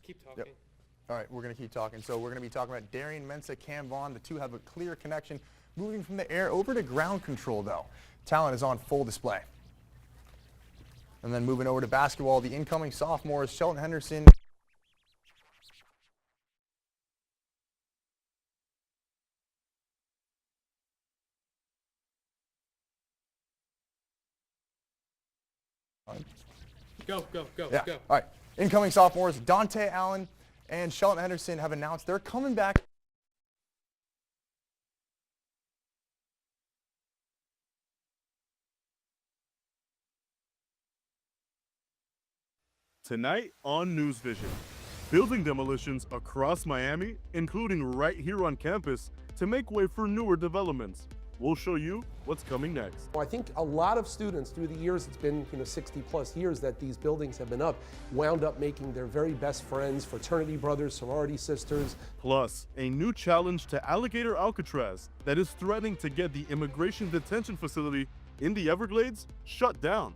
Just keep talking. Yep. All right, we're going to keep talking. So we're going to be talking about Darian Mensah, Cam Vaughn. The two have a clear connection. Moving from the air over to ground control, though. Talent is on full display. And then moving over to basketball, the incoming sophomores, Shelton Henderson. Go. Yeah. All right. Incoming sophomores, Dante Allen and Shelton Henderson have announced they're coming back. Tonight on NewsVision, building demolitions across Miami, including right here on campus, to make way for newer developments. We'll show you what's coming next. I think a lot of students through the years, it's been 60 plus years that these buildings have been up, wound up making their very best friends, fraternity brothers, sorority sisters. Plus, a new challenge to Alligator Alcatraz that is threatening to get the immigration detention facility in the Everglades shut down.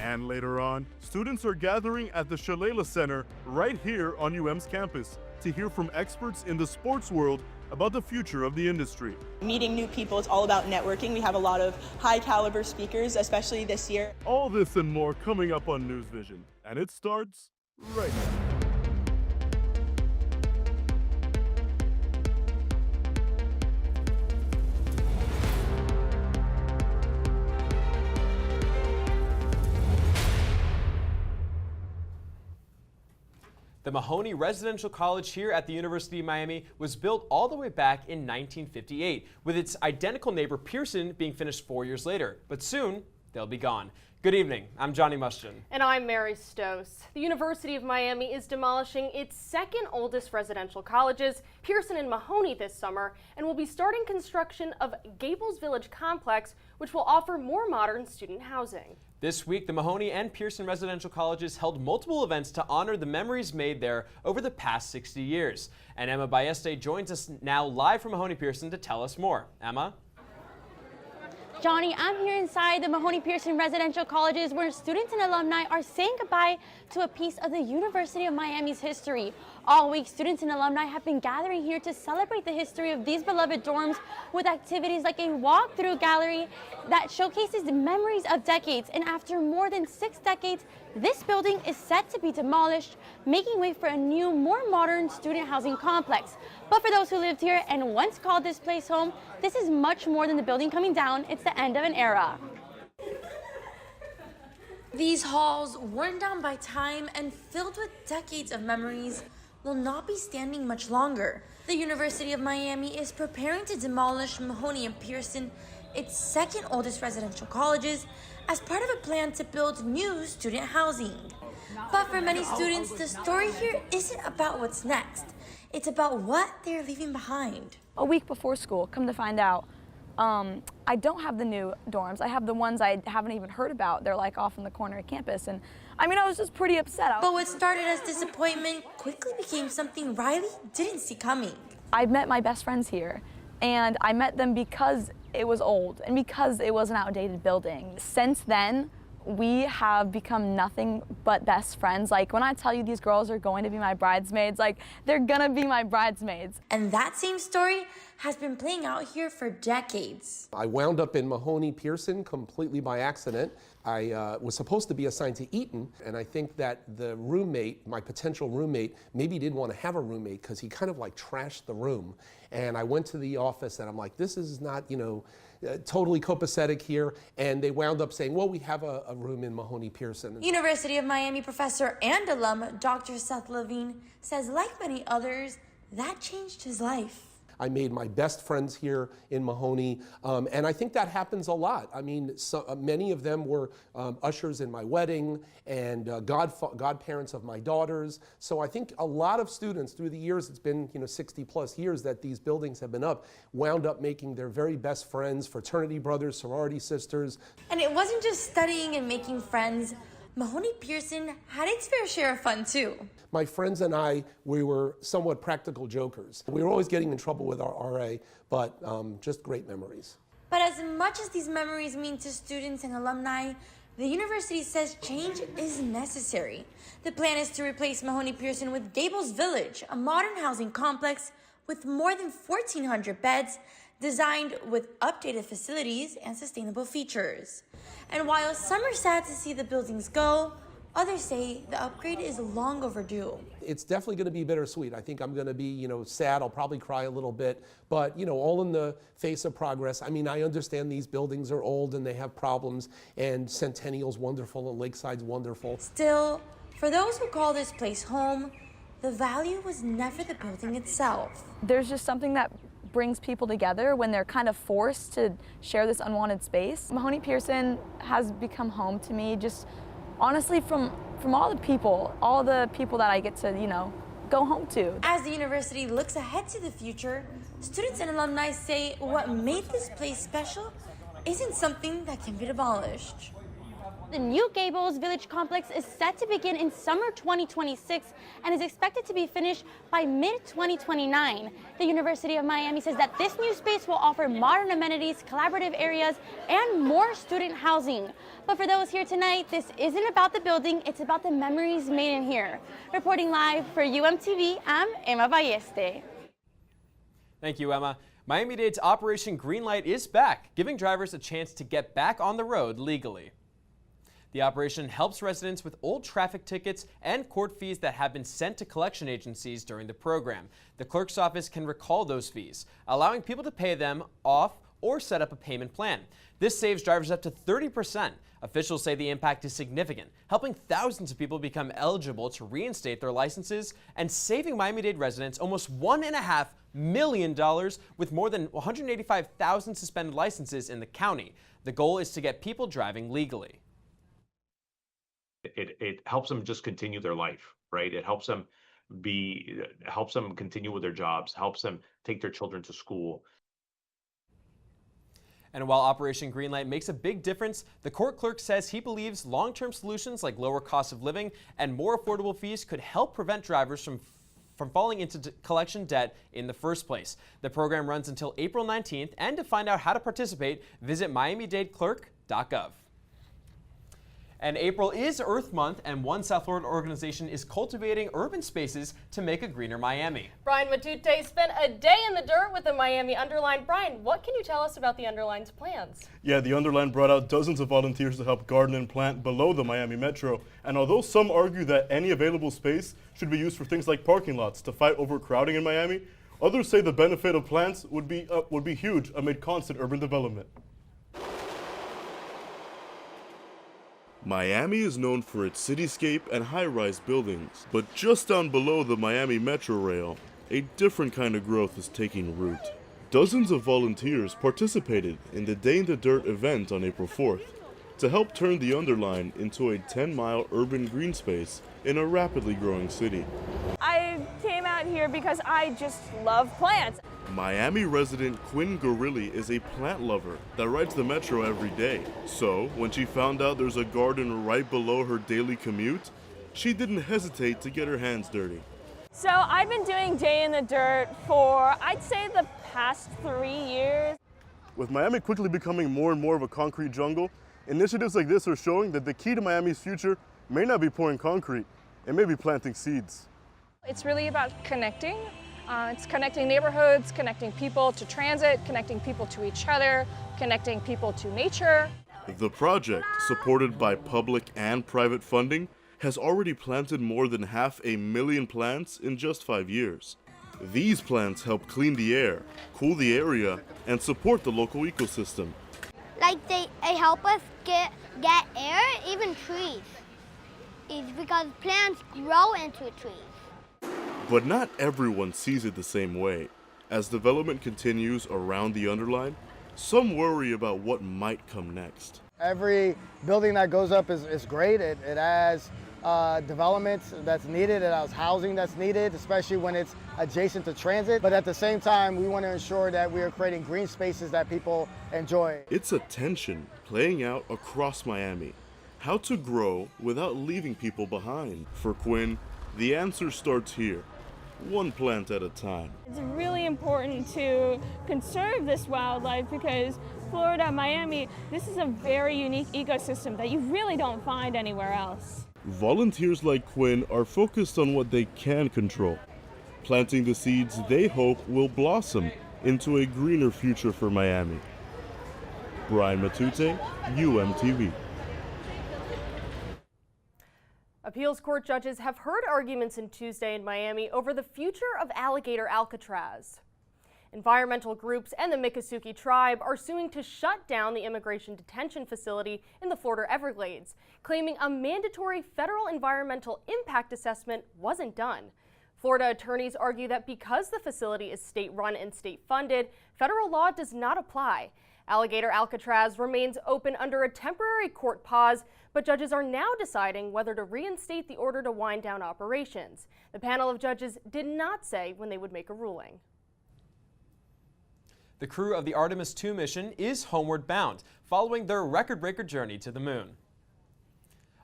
And later on, students are gathering at the Shalala Center right here on UM's campus to hear from experts in the sports world about the future of the industry. Meeting new people is all about networking. We have a lot of high caliber speakers, especially this year. All this and more coming up on NewsVision, and it starts right now. The Mahoney Residential College here at the University of Miami was built all the way back in 1958, with its identical neighbor Pearson being finished 4 years later. But soon, they'll be gone. Good evening, I'm Johnny Mustian. And I'm Mary Stos. The University of Miami is demolishing its second oldest residential colleges, Pearson and Mahoney, this summer, and will be starting construction of Gables Village Complex, which will offer more modern student housing. This week, the Mahoney and Pearson residential colleges held multiple events to honor the memories made there over the past 60 years. And Emma Balleste joins us now live from Mahoney Pearson to tell us more. Emma? Johnny, I'm here inside the Mahoney Pearson residential colleges where students and alumni are saying goodbye to a piece of the University of Miami's history. All week, students and alumni have been gathering here to celebrate the history of these beloved dorms with activities like a walk-through gallery that showcases the memories of decades. And after more than 6 decades, this building is set to be demolished, making way for a new, more modern student housing complex. But for those who lived here and once called this place home, this is much more than the building coming down. It's the end of an era. These halls, worn down by time and filled with decades of memories, will not be standing much longer. The University of Miami is preparing to demolish Mahoney and Pearson, its second oldest residential colleges, as part of a plan to build new student housing. But for many students, the story here isn't about what's next. It's about what they're leaving behind. A week before school, come to find out, I don't have the new dorms. I have the ones I haven't even heard about. They're like off in the corner of campus. And I mean, I was just pretty upset. But what started as disappointment quickly became something Riley didn't see coming. I met my best friends here, and I met them because it was old and because it was an outdated building. Since then, we have become nothing but best friends. Like, when I tell you these girls are going to be my bridesmaids, like, they're gonna be my bridesmaids. And that same story has been playing out here for decades. I wound up in Mahoney Pearson completely by accident. I was supposed to be assigned to Eaton, and I think that the roommate, my potential roommate, maybe didn't want to have a roommate because he kind of like trashed the room. And I went to the office and I'm like, this is not, totally copacetic here. And they wound up saying, well, we have a room in Mahoney Pearson. University of Miami professor and alum Dr. Seth Levine says, like many others, that changed his life. I made my best friends here in Mahoney, and I think that happens a lot. I mean, many of them were ushers in my wedding and godparents of my daughters. So I think a lot of students through the years, it's been 60 plus years that these buildings have been up, wound up making their very best friends, fraternity brothers, sorority sisters. And it wasn't just studying and making friends. Mahoney Pearson had its fair share of fun too. My friends and I, we were somewhat practical jokers. We were always getting in trouble with our RA, but just great memories. But as much as these memories mean to students and alumni, the university says change is necessary. The plan is to replace Mahoney Pearson with Gables Village, a modern housing complex with more than 1,400 beds, designed with updated facilities and sustainable features. And while some are sad to see the buildings go, others say the upgrade is long overdue. It's definitely going to be bittersweet. I think I'm going to be, sad. I'll probably cry a little bit, but, all in the face of progress. I mean, I understand these buildings are old and they have problems, and Centennial's wonderful and Lakeside's wonderful. Still, for those who call this place home, the value was never the building itself. There's just something that brings people together when they're kind of forced to share this unwanted space. Mahoney Pearson has become home to me, just honestly from all the people that I get to, go home to. As the university looks ahead to the future, students and alumni say what made this place special isn't something that can be demolished. The new Gables Village complex is set to begin in summer 2026 and is expected to be finished by mid-2029. The University of Miami says that this new space will offer modern amenities, collaborative areas, and more student housing. But for those here tonight, this isn't about the building, it's about the memories made in here. Reporting live for UMTV, I'm Emma Balleste. Thank you, Emma. Miami-Dade's Operation Greenlight is back, giving drivers a chance to get back on the road legally. The operation helps residents with old traffic tickets and court fees that have been sent to collection agencies during the program. The clerk's office can recall those fees, allowing people to pay them off or set up a payment plan. This saves drivers up to 30%. Officials say the impact is significant, helping thousands of people become eligible to reinstate their licenses and saving Miami-Dade residents almost $1.5 million with more than 185,000 suspended licenses in the county. The goal is to get people driving legally. It helps them just continue their life, right? It helps them continue with their jobs, helps them take their children to school. And while Operation Greenlight makes a big difference, the court clerk says he believes long-term solutions like lower cost of living and more affordable fees could help prevent drivers from falling into collection debt in the first place. The program runs until April 19th, and to find out how to participate, visit miamidadeclerk.gov. And April is Earth Month, and one South Florida organization is cultivating urban spaces to make a greener Miami. Brian Matute spent a day in the dirt with the Miami Underline. Brian, what can you tell us about the Underline's plans? Yeah, the Underline brought out dozens of volunteers to help garden and plant below the Miami Metro. And although some argue that any available space should be used for things like parking lots to fight overcrowding in Miami, others say the benefit of plants would be huge amid constant urban development. Miami is known for its cityscape and high-rise buildings, but just down below the Miami Metro Rail, a different kind of growth is taking root. Dozens of volunteers participated in the Day in the Dirt event on April 4th to help turn the Underline into a 10-mile urban green space in a rapidly growing city. I came out here because I just love plants. Miami resident Quinn Gorilli is a plant lover that rides the metro every day. So, when she found out there's a garden right below her daily commute, she didn't hesitate to get her hands dirty. So I've been doing Day in the Dirt for, I'd say, the past 3 years. With Miami quickly becoming more and more of a concrete jungle, initiatives like this are showing that the key to Miami's future may not be pouring concrete, it may be planting seeds. It's really about connecting. It's connecting neighborhoods, connecting people to transit, connecting people to each other, connecting people to nature. The project, supported by public and private funding, has already planted more than 500,000 plants in just 5 years. These plants help clean the air, cool the area, and support the local ecosystem. Like they help us get air, even trees. It's because plants grow into trees. But not everyone sees it the same way. As development continues around the Underline, some worry about what might come next. Every building that goes up is great. It has development that's needed. It has housing that's needed, especially when it's adjacent to transit. But at the same time, we want to ensure that we are creating green spaces that people enjoy. It's a tension playing out across Miami. How to grow without leaving people behind. For Quinn, the answer starts here, one plant at a time. It's really important to conserve this wildlife because Florida, Miami, this is a very unique ecosystem that you really don't find anywhere else. Volunteers like Quinn are focused on what they can control, planting the seeds they hope will blossom into a greener future for Miami. Brian Matute, UMTV. Appeals court judges have heard arguments in Tuesday in Miami over the future of alligator Alcatraz. Environmental groups and the Miccosukee tribe are suing to shut down the immigration detention facility in the Florida Everglades, claiming a mandatory federal environmental impact assessment wasn't done. Florida attorneys argue that because the facility is state-run and state-funded, federal law does not apply. Alligator Alcatraz remains open under a temporary court pause, but judges are now deciding whether to reinstate the order to wind down operations. The panel of judges did not say when they would make a ruling. The crew of the Artemis II mission is homeward bound, following their record-breaker journey to the moon.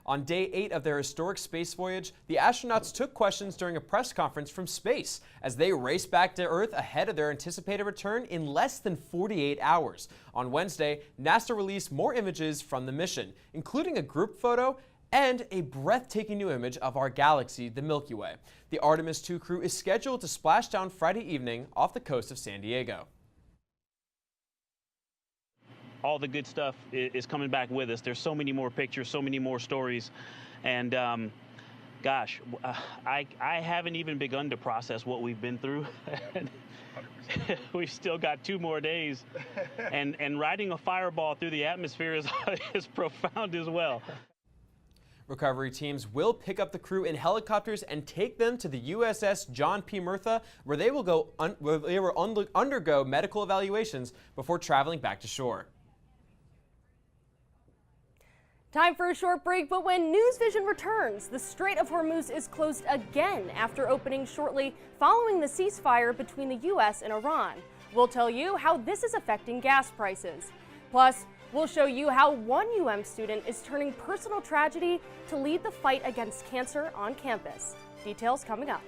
On day 8 of their historic space voyage, the astronauts took questions during a press conference from space as they raced back to Earth ahead of their anticipated return in less than 48 hours. On Wednesday, NASA released more images from the mission, including a group photo and a breathtaking new image of our galaxy, the Milky Way. The Artemis II crew is scheduled to splash down Friday evening off the coast of San Diego. All the good stuff is coming back with us. There's so many more pictures, so many more stories. And gosh, I haven't even begun to process what we've been through. We've still got 2 more days. And riding a fireball through the atmosphere is profound as well. Recovery teams will pick up the crew in helicopters and take them to the USS John P. Murtha, where they will undergo medical evaluations before traveling back to shore. Time for a short break, but when NewsVision returns, the Strait of Hormuz is closed again after opening shortly following the ceasefire between the U.S. and Iran. We'll tell you how this is affecting gas prices. Plus, we'll show you how one UM student is turning personal tragedy to lead the fight against cancer on campus. Details coming up.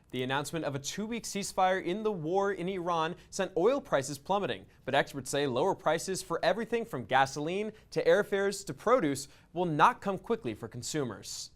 The announcement of a 2-week ceasefire in the war in Iran sent oil prices plummeting, but experts say lower prices for everything from gasoline to airfares to produce will not come quickly for consumers.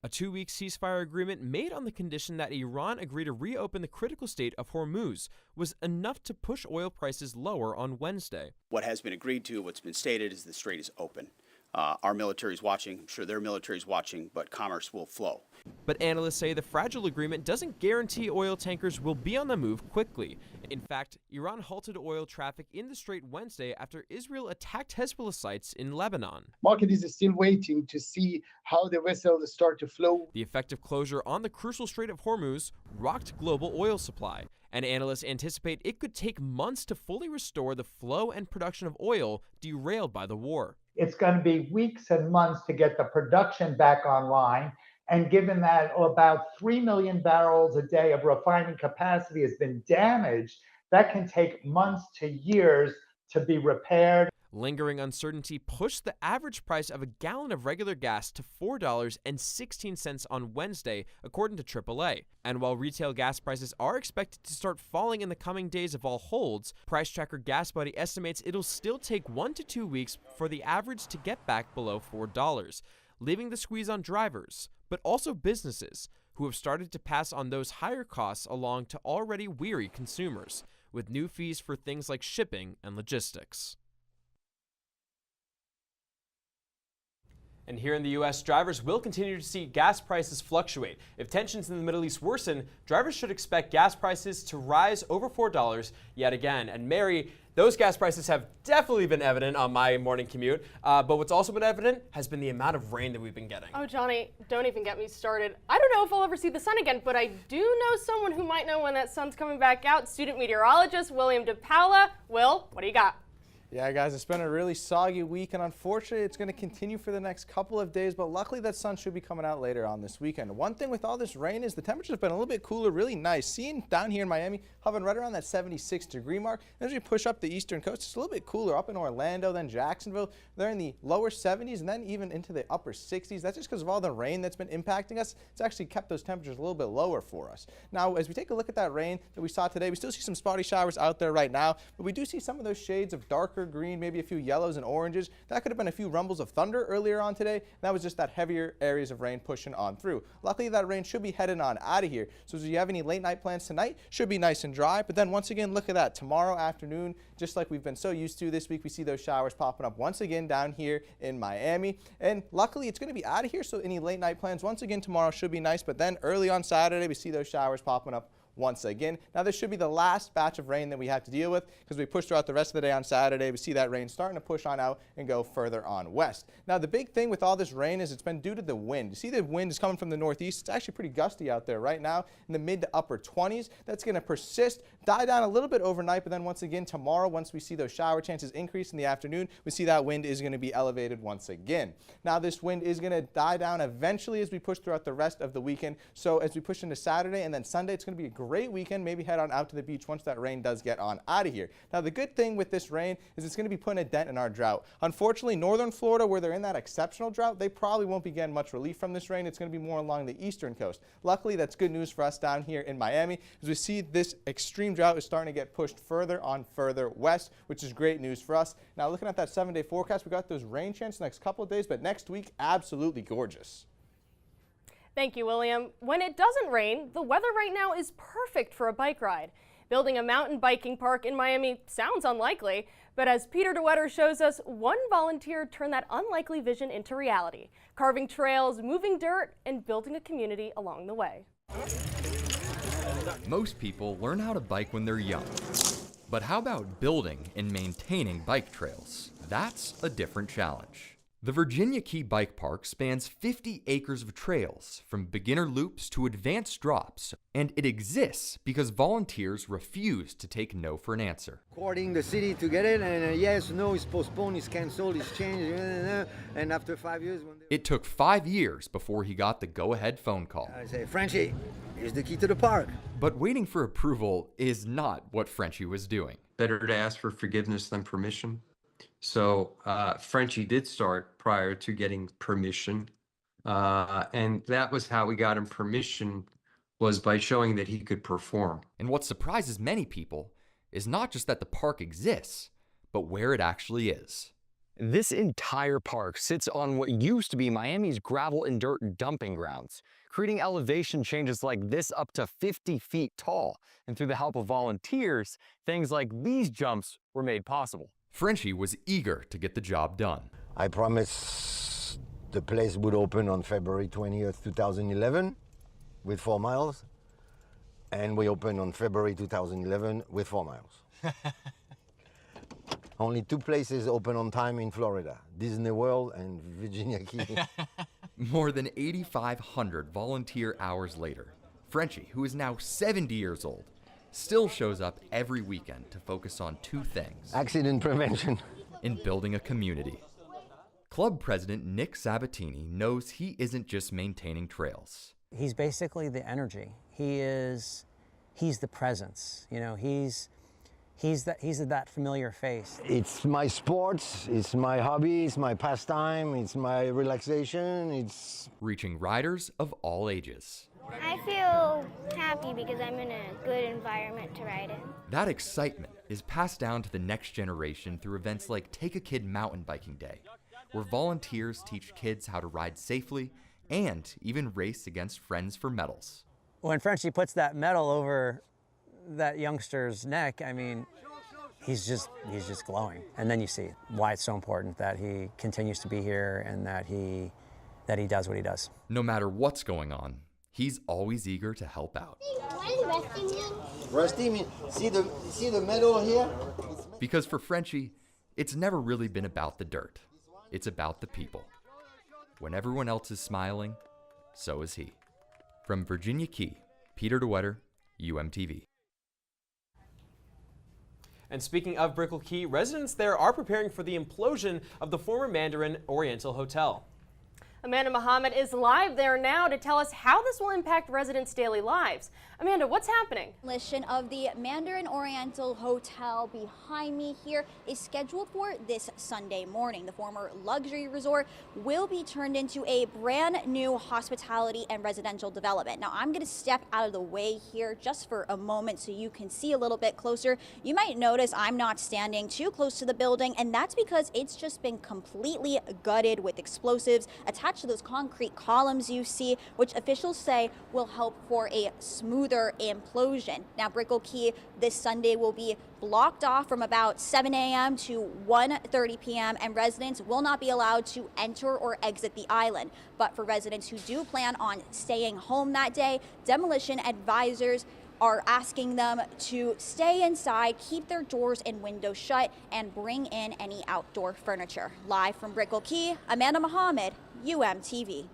A 2-week ceasefire agreement made on the condition that Iran agree to reopen the critical Strait of Hormuz was enough to push oil prices lower on Wednesday. What has been agreed to, what's been stated, is the strait is open. Our military is watching, I'm sure their military is watching, but commerce will flow. But analysts say the fragile agreement doesn't guarantee oil tankers will be on the move quickly. In fact, Iran halted oil traffic in the Strait Wednesday after Israel attacked Hezbollah sites in Lebanon. Market is still waiting to see how the vessels start to flow. The effective closure on the crucial Strait of Hormuz rocked global oil supply, and analysts anticipate it could take months to fully restore the flow and production of oil derailed by the war. It's going to be weeks and months to get the production back online. And given that about 3 million barrels a day of refining capacity has been damaged, that can take months to years to be repaired. Lingering uncertainty pushed the average price of a gallon of regular gas to $4.16 on Wednesday, according to AAA. And while retail gas prices are expected to start falling in the coming days if all holds, price tracker GasBuddy estimates it'll still take 1 to 2 weeks for the average to get back below $4, leaving the squeeze on drivers, but also businesses, who have started to pass on those higher costs along to already weary consumers, with new fees for things like shipping and logistics. And here in the U.S., drivers will continue to see gas prices fluctuate. If tensions in the Middle East worsen, drivers should expect gas prices to rise over $4 yet again. And Mary, those gas prices have definitely been evident on my morning commute. But what's also been evident has been the amount of rain that we've been getting. Oh, Johnny, don't even get me started. I don't know if I'll ever see the sun again, but I do know someone who might know when that sun's coming back out. Student meteorologist William DePaula. Will, what do you got? Yeah, guys, it's been a really soggy week, and unfortunately, it's going to continue for the next couple of days, but luckily that sun should be coming out later on this weekend. One thing with all this rain is the temperatures have been a little bit cooler, really nice. Seeing down here in Miami, hovering right around that 76-degree mark. And as we push up the eastern coast, it's a little bit cooler up in Orlando, then Jacksonville. They're in the lower 70s and then even into the upper 60s. That's just because of all the rain that's been impacting us. It's actually kept those temperatures a little bit lower for us. Now, as we take a look at that rain that we saw today, we still see some spotty showers out there right now, but we do see some of those shades of darker green, maybe a few yellows and oranges. That could have been a few rumbles of thunder earlier on today. And that was just that heavier areas of rain pushing on through. Luckily, that rain should be heading on out of here. So if you have any late night plans tonight, should be nice and dry. But then once again, look at that. Tomorrow afternoon, just like we've been so used to this week, we see those showers popping up once again down here in Miami. And luckily, it's going to be out of here. So any late night plans, once again, tomorrow should be nice. But then early on Saturday, we see those showers popping up once again. Now this should be the last batch of rain that we have to deal with because we push throughout the rest of the day on Saturday. We see that rain starting to push on out and go further on west. Now the big thing with all this rain is it's been due to the wind. You see the wind is coming from the northeast. It's actually pretty gusty out there right now in the mid to upper 20s. That's going to persist, die down a little bit overnight, but then once again tomorrow, once we see those shower chances increase in the afternoon, we see that wind is going to be elevated once again. Now this wind is going to die down eventually as we push throughout the rest of the weekend. So as we push into Saturday and then Sunday, it's going to be a great weekend. Maybe head on out to the beach once that rain does get on out of here. Now the good thing with this rain is it's going to be putting a dent in our drought. Unfortunately, northern Florida, where they're in that exceptional drought, they probably won't be getting much relief from this rain. It's going to be more along the eastern coast. Luckily, that's good news for us down here in Miami, as we see this extreme drought is starting to get pushed further west, which is great news for us. Now looking at that 7-day forecast, we got those rain chances the next couple of days, but next week, absolutely gorgeous. Thank you, William. When it doesn't rain, the weather right now is perfect for a bike ride. Building a mountain biking park in Miami sounds unlikely, but as Peter DeWetter shows us, one volunteer turned that unlikely vision into reality, carving trails, moving dirt, and building a community along the way. Most people learn how to bike when they're young. But how about building and maintaining bike trails? That's a different challenge. The Virginia Key Bike Park spans 50 acres of trails, from beginner loops to advanced drops, and it exists because volunteers refuse to take no for an answer. Courting the city to get it, and yes, no, it's postponed, it's cancelled, it's changed, and after 5 years... It took 5 years before he got the go-ahead phone call. I say, Frenchie, here's the key to the park. But waiting for approval is not what Frenchie was doing. Better to ask for forgiveness than permission. So Frenchie did start prior to getting permission, and that was how we got him permission, was by showing that he could perform. And what surprises many people is not just that the park exists, but where it actually is. This entire park sits on what used to be Miami's gravel and dirt dumping grounds, creating elevation changes like this up to 50 feet tall. And through the help of volunteers, things like these jumps were made possible. Frenchie was eager to get the job done. I promised the place would open on February 20th, 2011 with 4 miles. And we opened on February 2011 with 4 miles. Only 2 places open on time in Florida, Disney World and Virginia Key. More than 8,500 volunteer hours later, Frenchie, who is now 70 years old, still shows up every weekend to focus on 2 things. Accident prevention. And building a community. Club president Nick Sabatini knows he isn't just maintaining trails. He's basically the energy. He's the presence. You know, he's that familiar face. It's my sports, it's my hobby, it's my pastime, it's my relaxation, it's... Reaching riders of all ages. I feel happy because I'm in a good environment to ride in. That excitement is passed down to the next generation through events like Take a Kid Mountain Biking Day, where volunteers teach kids how to ride safely and even race against friends for medals. When Frenchie puts that medal over that youngster's neck, I mean, he's just glowing. And then you see why it's so important that he continues to be here and that he does what he does. No matter what's going on, he's always eager to help out. What does resting mean? Resting mean, see the metal here? Because for Frenchie, it's never really been about the dirt. It's about the people. When everyone else is smiling, so is he. From Virginia Key, Peter DeWetter, UMTV. And speaking of Brickell Key, residents there are preparing for the implosion of the former Mandarin Oriental Hotel. Amanda Muhammad is live there now to tell us how this will impact residents' daily lives. Amanda, what's happening? Demolition of the Mandarin Oriental Hotel behind me here is scheduled for this Sunday morning. The former luxury resort will be turned into a brand new hospitality and residential development. Now, I'm going to step out of the way here just for a moment so you can see a little bit closer. You might notice I'm not standing too close to the building, and that's because it's just been completely gutted with explosives attached to those concrete columns you see, which officials say will help for a smoother implosion. Now, Brickell Key this Sunday will be blocked off from about 7 a.m. to 1:30 p.m. and residents will not be allowed to enter or exit the island. But for residents who do plan on staying home that day, demolition advisors are asking them to stay inside, keep their doors and windows shut, and bring in any outdoor furniture. Live from Brickell Key, Amanda Muhammad, UMTV.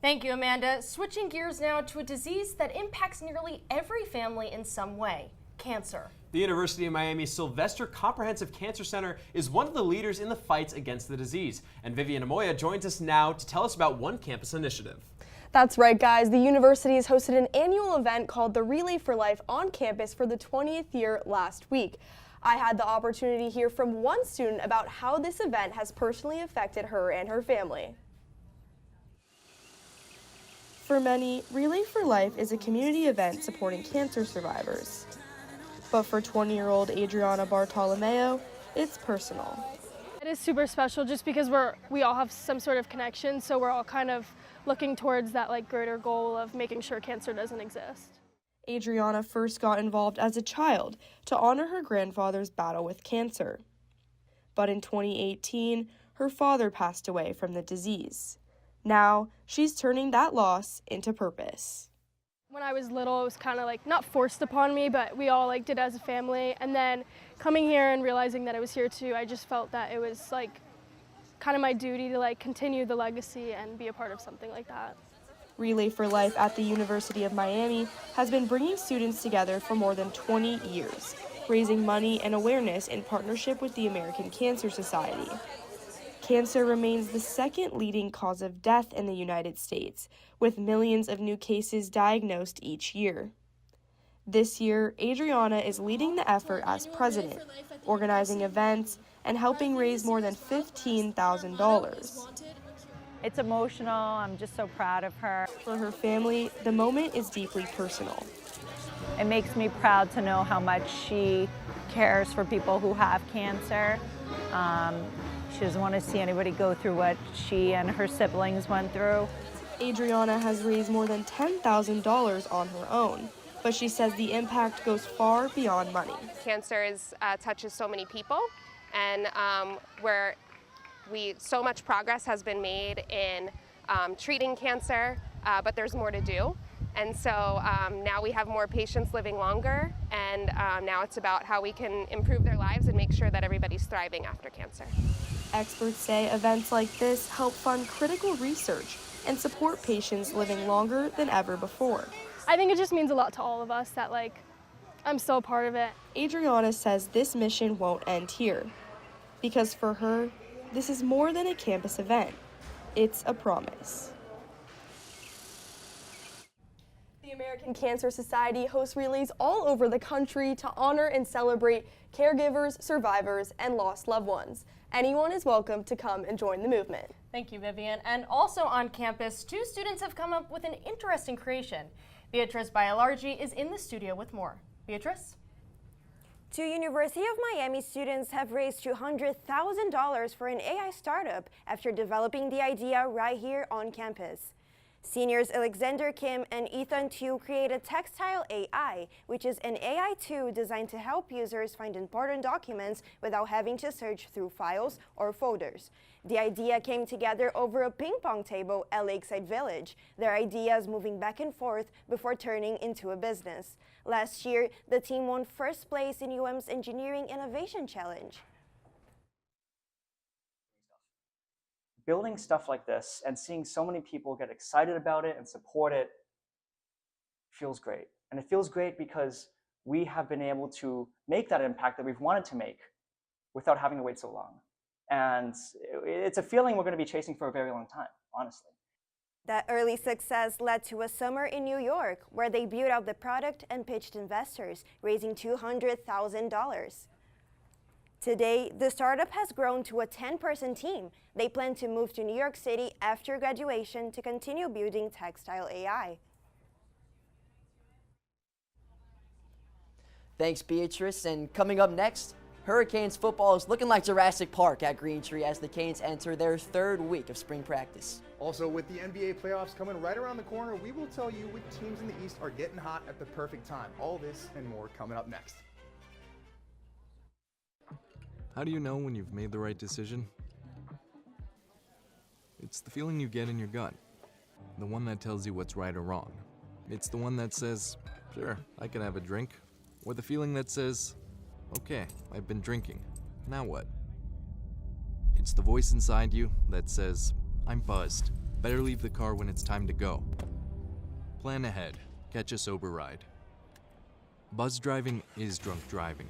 Thank you, Amanda. Switching gears now to a disease that impacts nearly every family in some way, cancer. The University of Miami Sylvester Comprehensive Cancer Center is one of the leaders in the fights against the disease. And Vivian Amoya joins us now to tell us about one campus initiative. That's right, guys. The university has hosted an annual event called the Relay for Life on campus for the 20th year last week. I had the opportunity to hear from one student about how this event has personally affected her and her family. For many, Relay for Life is a community event supporting cancer survivors. But for 20-year-old Adriana Bartolomeo, it's personal. It is super special just because we all have some sort of connection, so we're all kind of looking towards that greater goal of making sure cancer doesn't exist. Adriana first got involved as a child to honor her grandfather's battle with cancer. But in 2018, her father passed away from the disease. Now, she's turning that loss into purpose. When I was little, it was kind of not forced upon me, but we all did as a family. And then coming here and realizing that I was here too, I just felt that it was kind of my duty to continue the legacy and be a part of something like that. Relay for Life at the University of Miami has been bringing students together for more than 20 years, raising money and awareness in partnership with the American Cancer Society. Cancer remains the second leading cause of death in the United States, with millions of new cases diagnosed each year. This year, Adriana is leading the effort as president, organizing events, and helping raise more than $15,000. It's emotional. I'm just so proud of her. For her family, the moment is deeply personal. It makes me proud to know how much she cares for people who have cancer. She doesn't want to see anybody go through what she and her siblings went through. Adriana has raised more than $10,000 on her own, but she says the impact goes far beyond money. Cancer touches so many people, and so much progress has been made in treating cancer, but there's more to do. And so now we have more patients living longer, and now it's about how we can improve their lives and make sure that everybody's thriving after cancer. Experts say events like this help fund critical research and support patients living longer than ever before. I think it just means a lot to all of us that I'm still a part of it. Adriana says this mission won't end here, because for her, this is more than a campus event. It's a promise. The American Cancer Society hosts relays all over the country to honor and celebrate caregivers, survivors, and lost loved ones. Anyone is welcome to come and join the movement. Thank you, Vivian. And also on campus, two students have come up with an interesting creation. Beatrice Baialargi is in the studio with more. Beatrice? Two University of Miami students have raised $200,000 for an AI startup after developing the idea right here on campus. Seniors Alexander Kim and Ethan Tu created Textile AI, which is an AI tool designed to help users find important documents without having to search through files or folders. The idea came together over a ping pong table at Lakeside Village, their ideas moving back and forth before turning into a business. Last year, the team won first place in UM's Engineering Innovation Challenge. Building stuff like this and seeing so many people get excited about it and support it feels great. And it feels great because we have been able to make that impact that we've wanted to make without having to wait so long. And it's a feeling we're going to be chasing for a very long time, honestly. That early success led to a summer in New York where they built out the product and pitched investors, raising $200,000. Today, the startup has grown to a 10-person team. They plan to move to New York City after graduation to continue building Textile AI. Thanks, Beatrice. And coming up next, Hurricanes football is looking like Jurassic Park at Green Tree as the Canes enter their third week of spring practice. Also, with the NBA playoffs coming right around the corner, we will tell you which teams in the East are getting hot at the perfect time. All this and more coming up next. How do you know when you've made the right decision? It's the feeling you get in your gut. The one that tells you what's right or wrong. It's the one that says, sure, I can have a drink. Or the feeling that says, okay, I've been drinking. Now what? It's the voice inside you that says, I'm buzzed. Better leave the car when it's time to go. Plan ahead. Catch a sober ride. Buzz driving is drunk driving.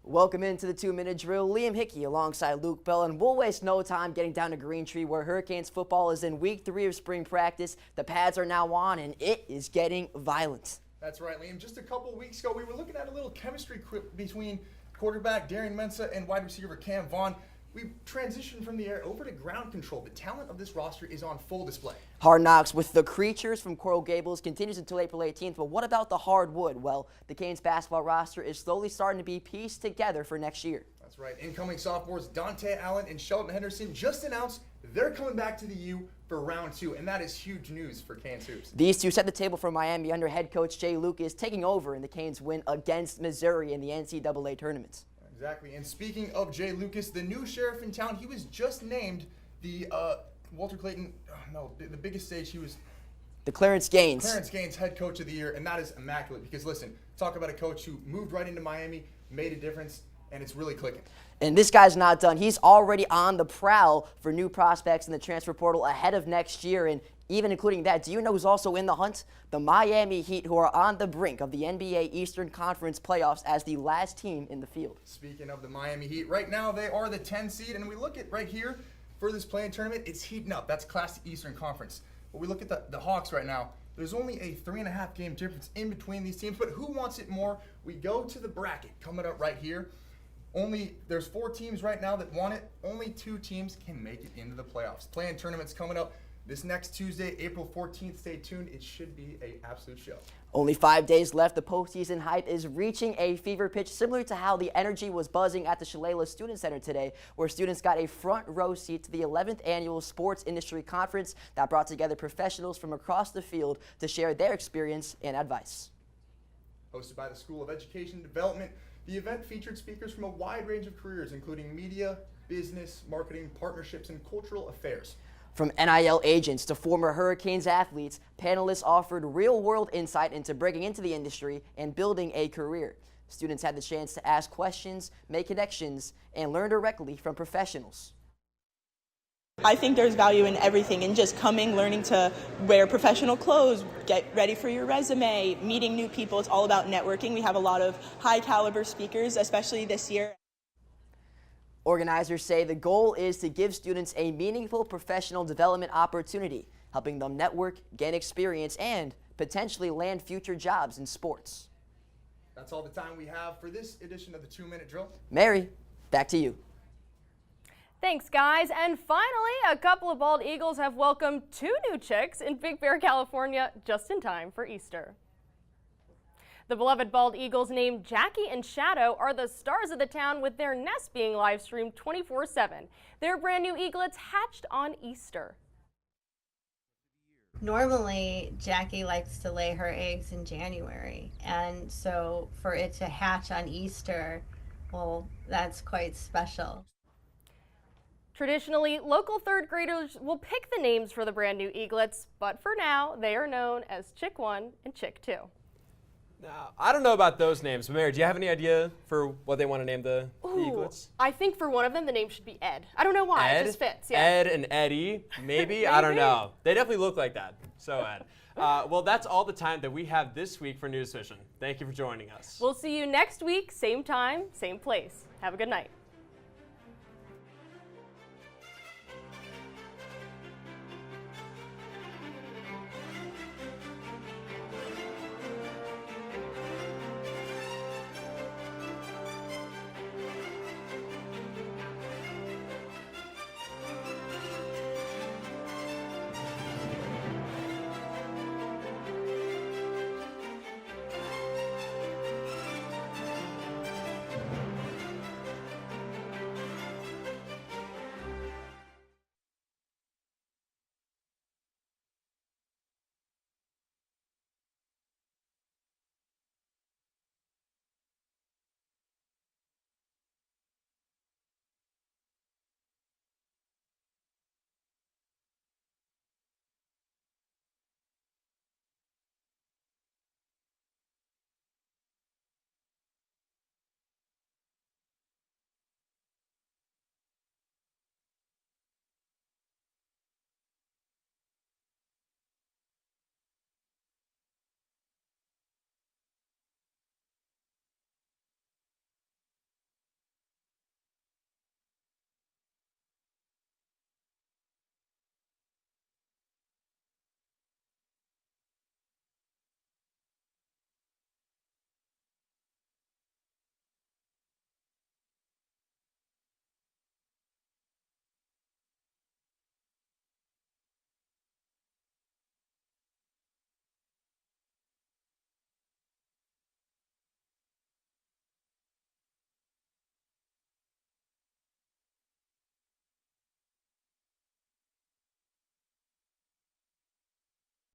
Welcome into the 2-minute drill. Liam Hickey alongside Luke Bell, and we'll waste no time getting down to Green Tree where Hurricanes football is in week 3 of spring practice. The pads are now on and it is getting violent. That's right, Liam. Just a couple weeks ago, we were looking at a little chemistry between quarterback Darian Mensah and wide receiver Cam Vaughn. We transitioned from the air over to ground control. The talent of this roster is on full display. Hard Knocks with the Creatures from Coral Gables continues until April 18th, but what about the hardwood? Well, the Canes basketball roster is slowly starting to be pieced together for next year. That's right. Incoming sophomores Dante Allen and Shelton Henderson just announced they're coming back to the U for round 2, and that is huge news for Canes hoops. These two set the table for Miami under head coach Jay Lucas, taking over in the Canes' win against Missouri in the NCAA tournament. Exactly. And speaking of Jay Lucas, the new sheriff in town, he was just named the Walter Clayton, the biggest stage, he was the Clarence Gaines head coach of the year, and that is immaculate because listen, talk about a coach who moved right into Miami, made a difference, and it's really clicking. And this guy's not done. He's already on the prowl for new prospects in the transfer portal ahead of next year, and even including that, do you know who's also in the hunt? The Miami Heat, who are on the brink of the NBA Eastern Conference playoffs as the last team in the field. Speaking of the Miami Heat, right now they are the 10 seed, and we look at right here for this play-in tournament, it's heating up. That's Classic Eastern Conference. But we look at the Hawks right now. There's only a 3.5 game difference in between these teams, but who wants it more? We go to the bracket coming up right here. There's 4 teams right now that want it. Only 2 teams can make it into the playoffs. Play-in tournament's coming up this next Tuesday, April 14th. Stay tuned. It should be an absolute show. Only 5 days left. The postseason hype is reaching a fever pitch, similar to how the energy was buzzing at the Shalala Student Center today, where students got a front row seat to the 11th annual Sports Industry Conference that brought together professionals from across the field to share their experience and advice. Hosted by the School of Education and Development, the event featured speakers from a wide range of careers, including media, business, marketing, partnerships, and cultural affairs. From NIL agents to former Hurricanes athletes, panelists offered real-world insight into breaking into the industry and building a career. Students had the chance to ask questions, make connections, and learn directly from professionals. I think there's value in everything, in just coming, learning to wear professional clothes, get ready for your resume, meeting new people. It's all about networking. We have a lot of high-caliber speakers, especially this year. Organizers say the goal is to give students a meaningful professional development opportunity, helping them network, gain experience, and potentially land future jobs in sports. That's all the time we have for this edition of the 2-Minute Drill. Mary, back to you. Thanks, guys. And finally, a couple of bald eagles have welcomed 2 new chicks in Big Bear, California, just in time for Easter. The beloved bald eagles named Jackie and Shadow are the stars of the town, with their nest being live streamed 24/7. Their brand new eaglets hatched on Easter. Normally, Jackie likes to lay her eggs in January, and so for it to hatch on Easter, well, that's quite special. Traditionally, local third graders will pick the names for the brand new eaglets, but for now, they are known as Chick 1 and Chick 2. Now, I don't know about those names, but Mary, do you have any idea for what they want to name the eaglets? I think for one of them, the name should be Ed. I don't know why, Ed? it just fits. Yeah. Ed and Eddie, maybe? I don't know. They definitely look like that. So Ed. Well, that's all the time that we have this week for NewsVision. Thank you for joining us. We'll see you next week, same time, same place. Have a good night.